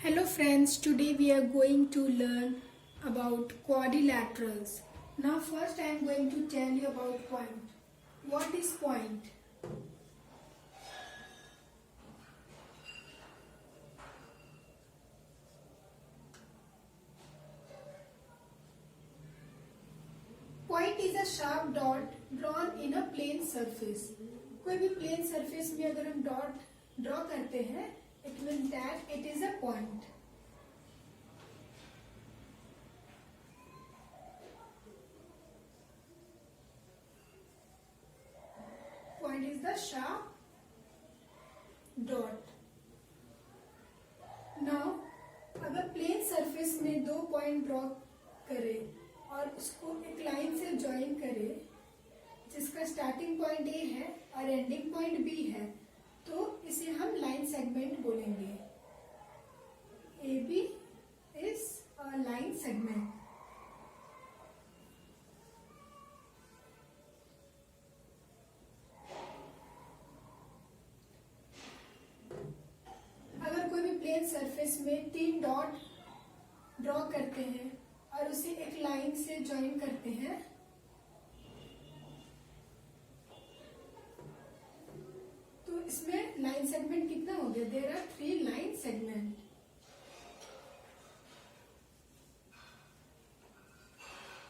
Hello friends, today we are going to learn about quadrilaterals. Now first I am going to tell you about point. What is point? Point is a sharp dot drawn in a plane surface. कोई भी plane surface में अगर हम dot draw करते हैं, it means that it is a point. Point is the sharp dot. Now, अगर plane surface में दो पॉइंट ड्रॉ करें और उसको एक लाइन से ज्वाइन करें, जिसका स्टार्टिंग पॉइंट ए है और एंडिंग पॉइंट बी है, तो इसे हम लाइन सेगमेंट बोलेंगे. A b is a line segment. अगर कोई भी प्लेन सरफेस में तीन डॉट ड्रॉ करते हैं और उसे एक लाइन से ज्वाइन करते हैं, तो इसमें लाइन सेगमेंट कितना हो गया? There are 3 line segment.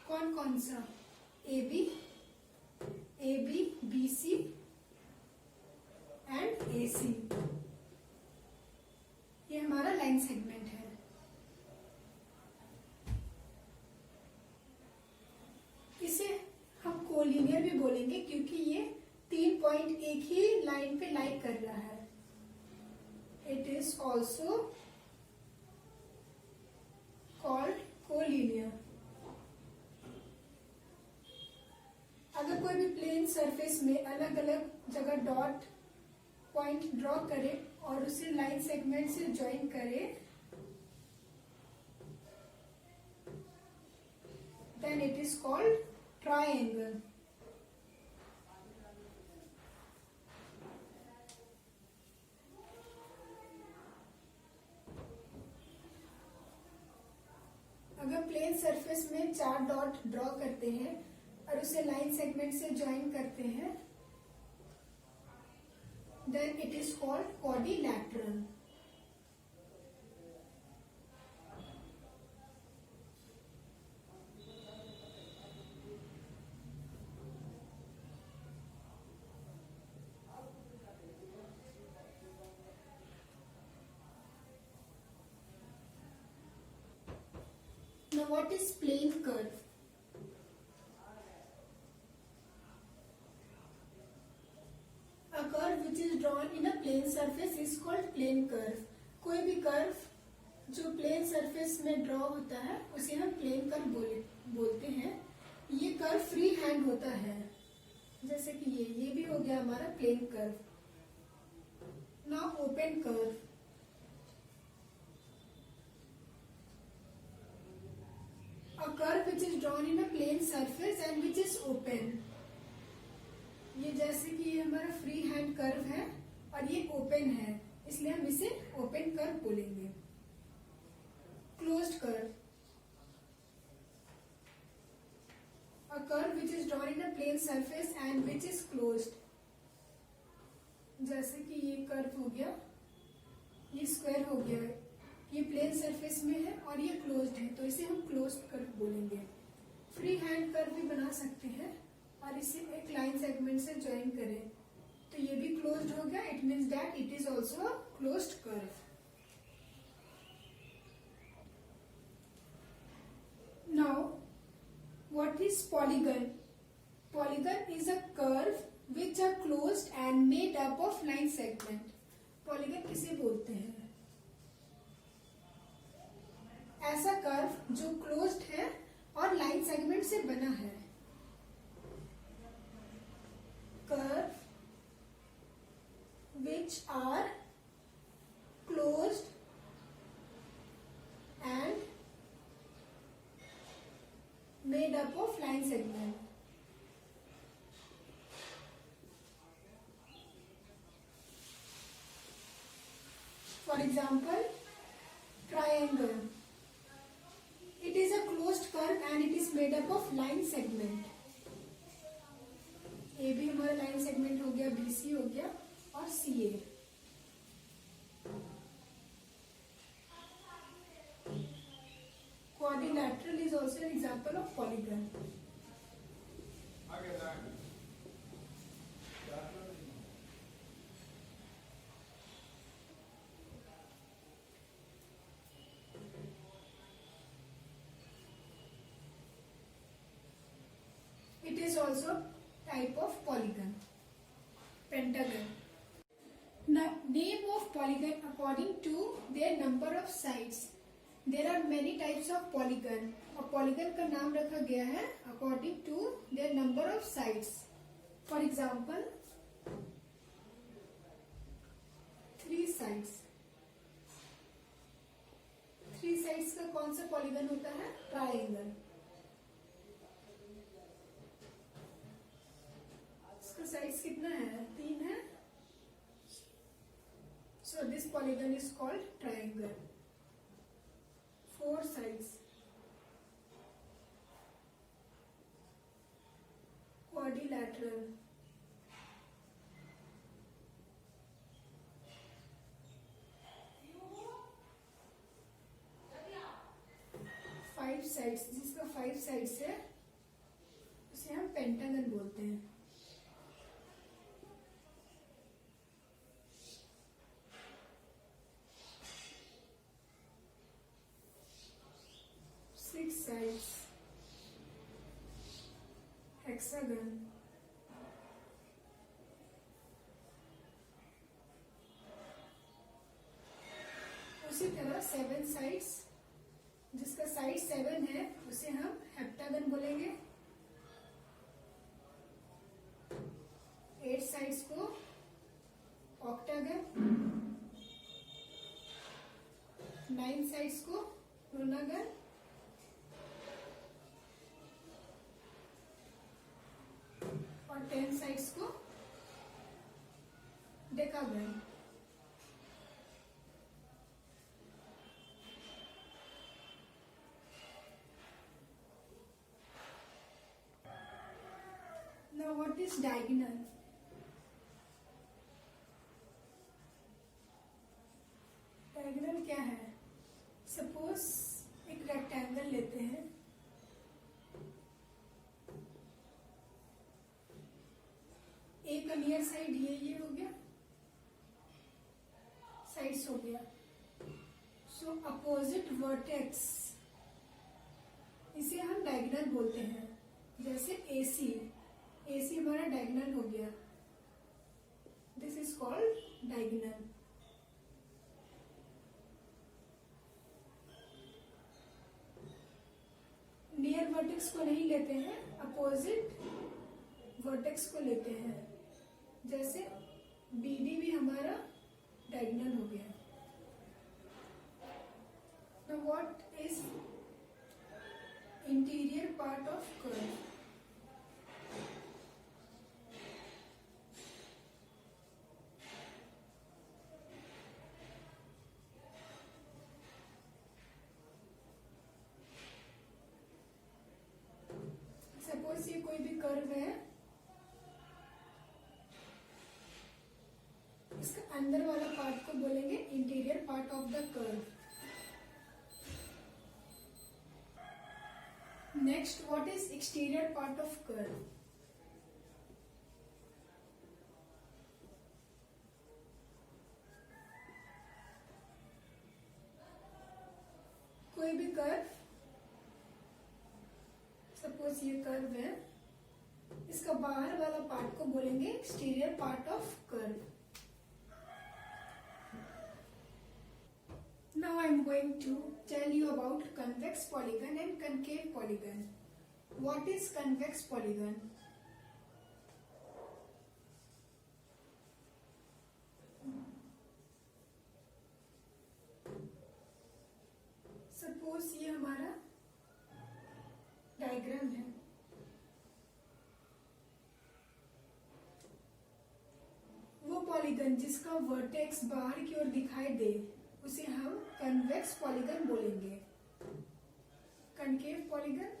कौन कौन सा? A B B C and A C. ये हमारा लाइन सेगमेंट है. इसे हम कोलिनियर भी बोलेंगे क्योंकि ये 3 पॉइंट एक ही लाइन पे लाई कर रहा है. It is also called collinear. अगर कोई भी प्लेन सरफेस में अलग अलग जगह डॉट पॉइंट ड्रॉ करे और उसे लाइन सेगमेंट से ज्वाइन करे, then it is called triangle. अगर प्लेन सरफेस में 4 डॉट ड्रॉ करते हैं और उसे लाइन सेगमेंट से ज्वाइन करते हैं, then it is called quadrilateral. Now what is plane curve? A curve which is drawn in a plane surface is called plane curve. कोई भी कर्व जो प्लेन सरफेस में ड्रॉ होता है उसे हम प्लेन कर्व बोलते हैं. ये कर्व फ्री हैंड होता है, जैसे कि ये भी हो गया हमारा plane curve. Now open curve. A curve which is drawn in a plane surface and which is open. ये जैसे कि ये हमारा फ्री हैंड कर्व है और ये ओपन है, इसलिए हम इसे ओपन कर्व बोलेंगे. Closed curve. A curve which is drawn in a plane surface and which is closed. जैसे कि ये कर्व हो गया, ये स्क्वायर हो गया, ये प्लेन सरफेस में है और ये क्लोज्ड है, तो इसे हम क्लोज्ड कर्व बोलेंगे. फ्री हैंड कर्व भी बना सकते हैं और इसे एक लाइन सेगमेंट से ज्वाइन करें, तो ये भी क्लोज्ड हो गया. It means that it is also a closed curve. Now what is polygon? Polygon is a curve which are closed and made up of line segment. Polygon किसे बोलते हैं? ऐसा कर्व जो क्लोज्ड है और लाइन सेगमेंट से बना है. Curve which are closed and made up of line segment. For example, triangle. It is a closed curve and it is made up of line segment. ए भी हमारा लाइन सेगमेंट हो गया, BC हो गया और CA. Quadrilateral is also an example of polygon. It is also type of polygon. Pentagon. Now, name of polygon according to their number of sides. There are many types of polygon. और polygon का नाम रखा गया है according to their number of sides. For example, 3 sides. 3 sides का कौन सा polygon होता है? Triangle. इसका sides कितना है? 3 है. So this polygon is called triangle. 4 sides. Quadrilateral. 5 sides. जिसका 5 sides है उसे हम पेंटागन बोलते हैं. Sides, hexagon. उसी तरह 7 sides, जिसका साइड 7 है उसे हम हेप्टागन बोलेंगे. 8 sides को ऑक्टागन. 9 sides को नोनागन. और 10 साइड्स को decagon. Now what is diagonal? Diagonal क्या है? सपोज एक रेक्टेंगल लेते हैं. एक नियर साइड ये हो गया, साइड्स हो गया. सो अपोजिट वर्टेक्स इसे हम डायगोनल बोलते हैं. जैसे AC हमारा डायगोनल हो गया. This is called diagonal. Near vertex को नहीं लेते हैं, अपोजिट वर्टेक्स को लेते हैं. जैसे BD भी हमारा डायगोनल हो गया. Now what is interior part of curve? Suppose ये कोई भी कर्व है, इसका अंदर वाला पार्ट को बोलेंगे interior part of the curve. Next, what is exterior part of curve? कोई भी कर्व, सपोज ये कर्व है, इसका बाहर वाला पार्ट को बोलेंगे exterior part of curve. Now I am going to tell you about convex polygon and concave polygon. What is convex polygon? Suppose ये हमारा डायग्राम है. वो पॉलीगन जिसका वर्टेक्स बाहर की ओर दिखाई दे उसे हम कन्वेक्स पॉलीगन बोलेंगे। कनकेव पॉलीगन,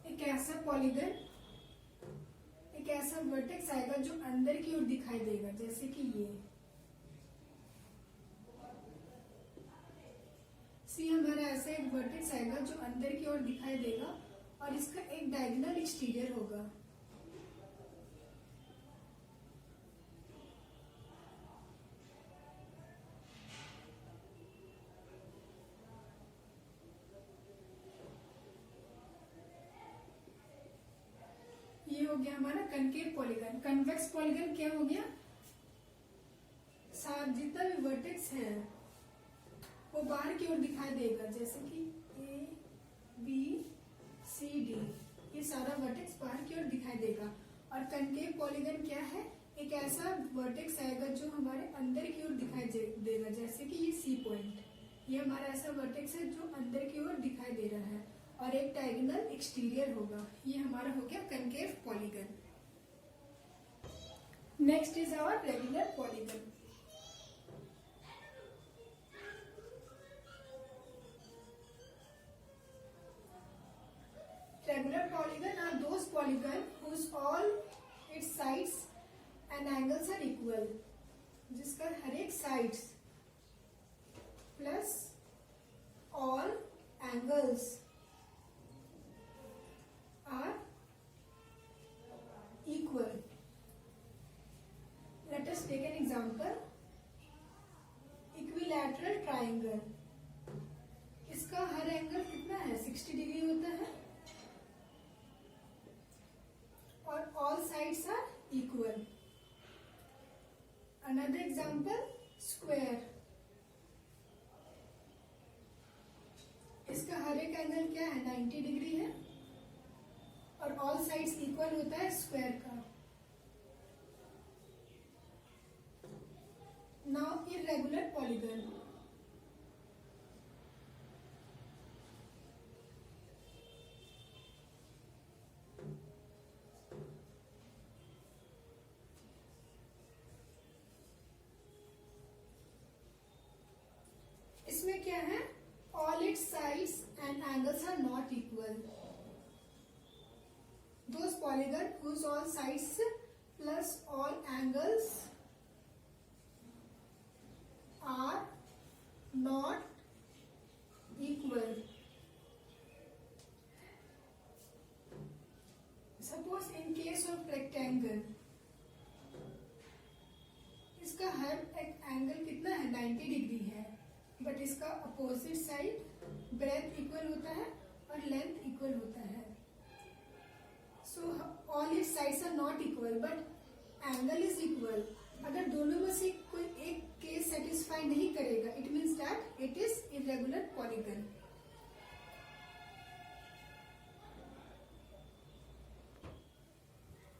एक ऐसा पॉलीगन, एक ऐसा वर्टेक्स आएगा जो अंदर की ओर दिखाई देगा, जैसे कि ये सी हमारा ऐसा एक वर्टेक्स आएगा जो अंदर की ओर दिखाई देगा और इसका एक डायगोनल एक्सटीरियर होगा। ये हो गया हमारा कनकेव पॉलीगन। कन्वेक्स पॉलीगन क्या हो गया, साथ जितना भी वर्टेक्स है वो बाहर की ओर दिखाई देगा, जैसे कि ए बी सी डी, ये सारा वर्टेक्स बाहर की ओर दिखाई देगा। और कनकेव पॉलीगन क्या है, एक ऐसा वर्टेक्स आएगा जो हमारे अंदर की ओर दिखाई देगा, जैसे कि ये सी पॉइंट, ये हमारा ऐसा वर्टेक्स है जो अंदर की ओर दिखाई दे रहा है और एक डायगोनल एक्सटीरियर होगा। ये हमारा हो गया concave polygon. Next is our regular polygon. Regular polygon are those polygon whose all its sides and angles are equal, जिसका हर एक sides plus all angles are equal. Let us take an example. Equilateral triangle. इसका हर angle कितना है, 60 degree होता है और all sides are equal. Another example, square. इसका हर एक एंगल क्या है, 90 डिग्री है और all sides equal होता है स्क्वायर का। Now irregular polygon. इसमें क्या है, all its sides and angles are not equal. Those polygon whose all sides plus all angles are not equal. Suppose in case of rectangle, इसका हर एक angle कितना है, 90 डिग्री है, बट इसका अपोजिट साइड ब्रेथ इक्वल होता है और length equal होता है। So all its sides are not equal but angle is equal. अगर दोनों में से कोई एक केस सेटिस्फाई नहीं करेगा, it means that it is irregular polygon.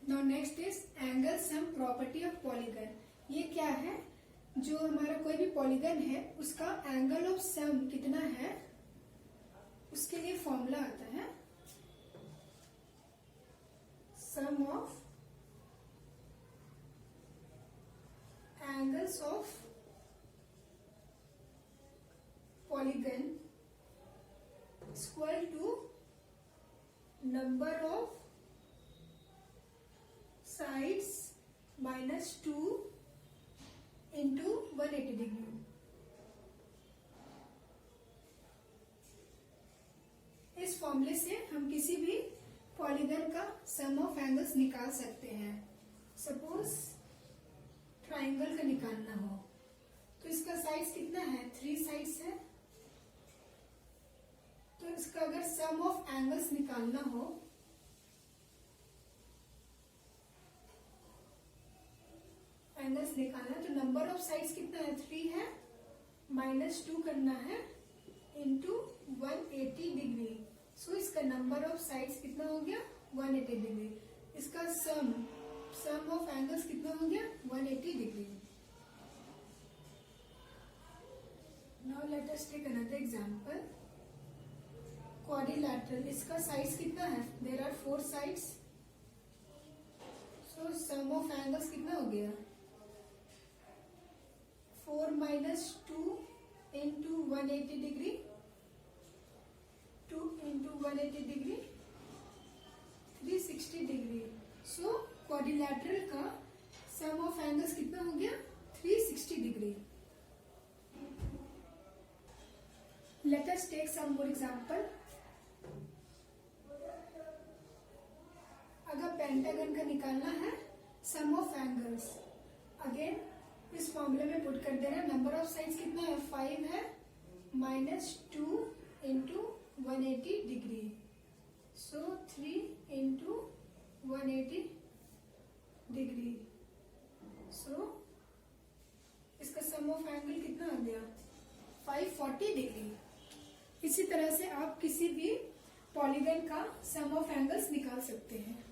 Now next is angle sum property of polygon. ये क्या है, जो हमारा कोई भी पॉलीगन है उसका एंगल ऑफ सम कितना है, उसके लिए फॉर्मूला आता है sum of angles of polygon equal to number of sides minus 2 into 180 degree. इस फॉर्मूले से हम किसी भी पॉलीगन का सम ऑफ एंगल्स निकाल सकते हैं। सपोज ट्राइंगल का निकालना हो तो इसका साइड्स कितना है, 3 साइड्स है, तो इसका अगर सम ऑफ एंगल्स निकालना हो एंगल्स निकालना तो नंबर नंबर ऑफ साइड्स कितना है, 3 है, -2 करना है इंटू 180 डिग्री। सो इसका नंबर ऑफ साइड्स कितना हो गया, 180 डिग्री। इसका सम ऑफ एंगल्स कितना हो गया, 180 degree. Now let us take another example, quadrilateral. इसका साइड्स कितना है, there are 4 sides. So sum of angles कितना हो गया, 4 - 2 into 180 degree, 2 into 180 degree, 360 degree. So quadrilateral का सम ऑफ एंगल्स कितना हो गया, 360 degree. Let us take some more example. अगर पेंटागन का निकालना है सम ऑफ एंगल्स, अगेन इस फॉर्मूले में पुट कर दे रहे हैं। नंबर ऑफ साइड्स कितना है, 5 है, -2 इंटू 180 डिग्री। सो 3 इंटू 180 डिग्री। सो इसका सम ऑफ एंगल कितना आ गया, 540 डिग्री। इसी तरह से आप किसी भी पॉलीगन का सम ऑफ एंगल्स निकाल सकते हैं।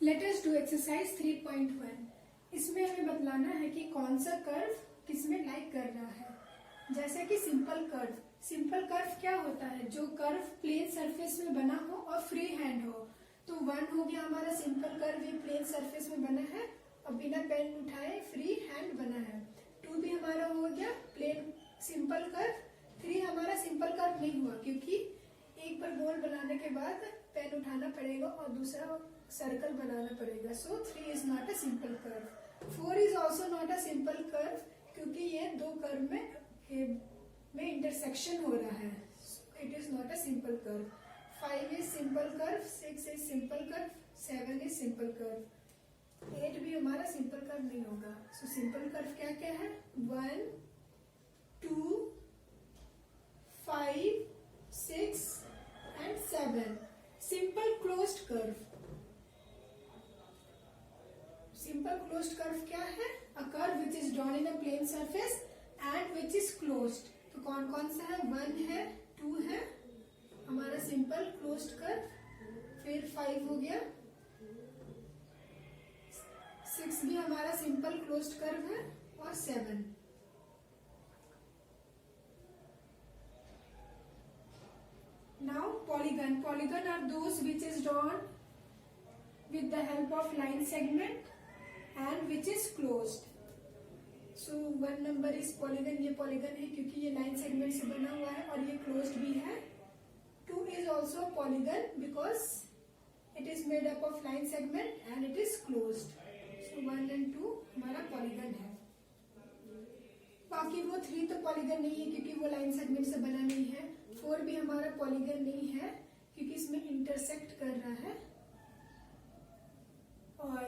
Let us do exercise 3.1। इसमें हमें बतलाना है कि कौन सा कर्व किसमें लाइक कर रहा है। जैसे कि सिंपल कर्व। सिंपल कर्व क्या होता है, जो कर्व प्लेन सरफेस में बना हो और फ्री हैंड हो। तो 1 हो गया हमारा सिंपल कर्व, ये प्लेन सरफेस में बना है और बिना पेन उठाए फ्री हैंड बना है। 2 भी हमारा हो गया प्लेन सिंपल कर्व। 3 हमारा सिंपल कर्व नहीं हुआ क्योंकि एक बार गोल बनाने के बाद पेन उठाना पड़ेगा और दूसरा सर्कल बनाना पड़ेगा। सो 3 is not a simple curve. 4 is also not a simple curve क्योंकि ये 2 कर्व में इंटरसेक्शन हो रहा है। It is not a simple curve. 5 is simple curve, 6 is simple curve, 7 is simple curve, 8 भी हमारा सिंपल कर्व नहीं होगा। सो सिंपल कर्व क्या क्या है, 1, 2, 5, 6 and 7. Simple closed curve. Simple closed curve क्या है, a curve which is drawn in a plane surface and which is closed. तो कौन कौन सा है, 1 है, 2 है हमारा सिंपल क्लोज्ड कर्व, फिर 5 हो गया, 6 भी हमारा सिंपल क्लोज्ड कर्व है और 7। Now polygon. Polygon are those which is drawn with the help of line segment and which is closed. So 1 number is polygon. ये polygon है क्योंकि ये line segment से बना हुआ है और ये closed भी है। 2 is also polygon because it is made up of line segment and it is closed. So 1 and 2 हमारा polygon है। बाकी वो 3 तो polygon नहीं है क्योंकि वो line segment से बना नहीं है। 4 भी हमारा पॉलीगन नहीं है क्योंकि इसमें इंटरसेक्ट कर रहा है, और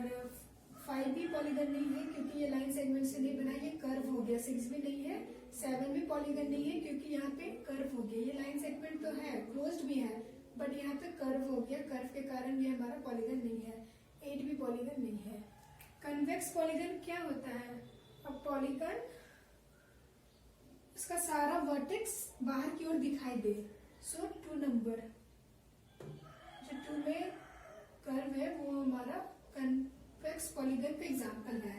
5 भी पॉलीगन नहीं है क्योंकि ये लाइन सेगमेंट से नहीं बना, ये कर्व हो गया। 6 भी नहीं है, 7 भी पॉलीगन नहीं है क्योंकि यहाँ पे कर्व हो गया। ये लाइन सेगमेंट तो है, क्लोज्ड भी है, बट यहाँ पे कर्व हो गया, कर्व के कारण ये हमारा पॉलीगन नहीं है। 8 भी पॉलीगन नहीं है। कन्वेक्स पॉलीगन क्या होता है, अब पॉलीगन इसका सारा वर्टेक्स बाहर की ओर दिखाई दे। सो 2 नंबर, जो 2 में कर्व है वो हमारा कन्वेक्स पॉलीगन पे एग्जांपल है।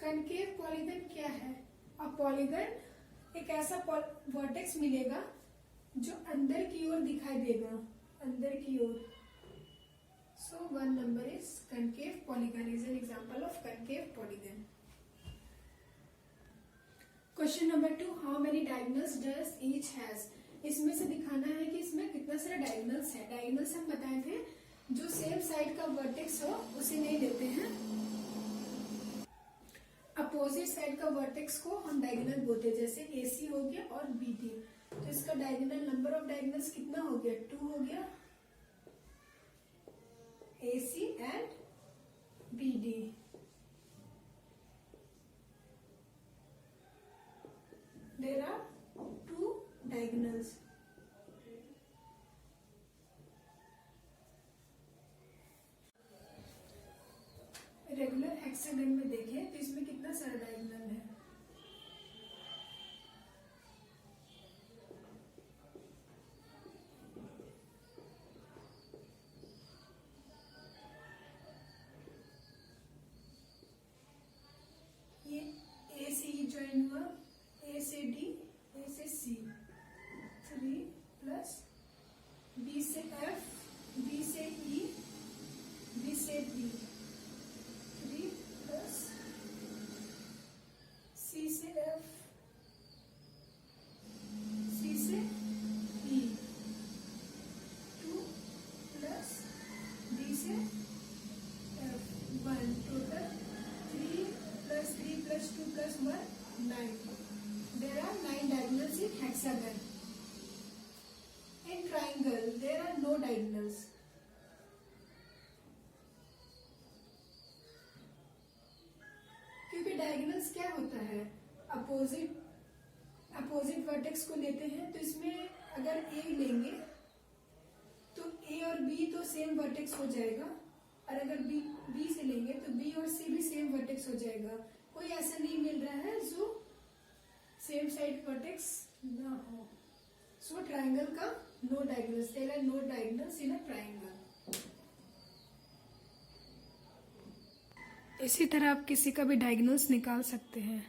कनकेव पॉलीगन क्या है, अब पॉलीगन एक ऐसा वर्टेक्स मिलेगा जो अंदर की ओर दिखाई देगा, अंदर की ओर। सो 1 number is concave polygon, is an example of concave polygon. Question number 2, how many diagonals does each has. इसमें से दिखाना है कि इसमें कितना सारा डायगोनल्स है। डायगोनल्स हम बताए थे जो सेम साइड का वर्टेक्स हो उसे नहीं लेते हैं, अपोजिट साइड का वर्टेक्स को हम डायगोनल बोलते हैं, जैसे AC हो गया और BD। तो इसका डायगोनल नंबर ऑफ डायगोनल्स कितना हो गया, 2 हो गया, AC and BD। There are 2 diagonals. Regular hexagon में देखें तो इसमें कितना सारा डायगोनल है। ये ए से ई ज्वाइन हुआ, ए से डी, ए से सी, 3 प्लस बी से एफ, बी से ई, बी से डी, 3 प्लस सी से एफ, सी से ई, 2 प्लस डी से F, 1, total 3 plus 3 plus 2 plus 1, 9. There are 9 diagonals in hexagon. In triangle, there are no diagonals. क्योंकि diagonals क्या होता है? अपोजिट वर्टेक्स को लेते हैं, तो इसमें अगर A लेंगे तो A और B तो सेम वर्टेक्स हो जाएगा, और अगर B से लेंगे तो B और C भी सेम वर्टेक्स हो जाएगा। कोई ऐसा नहीं मिल रहा है जो सेम साइड वर्टेक्स ना हो। सो ट्राइंगल का no diagonals, there are no diagonals in a triangle. इसी तरह आप किसी का भी डायगोनल्स निकाल सकते हैं।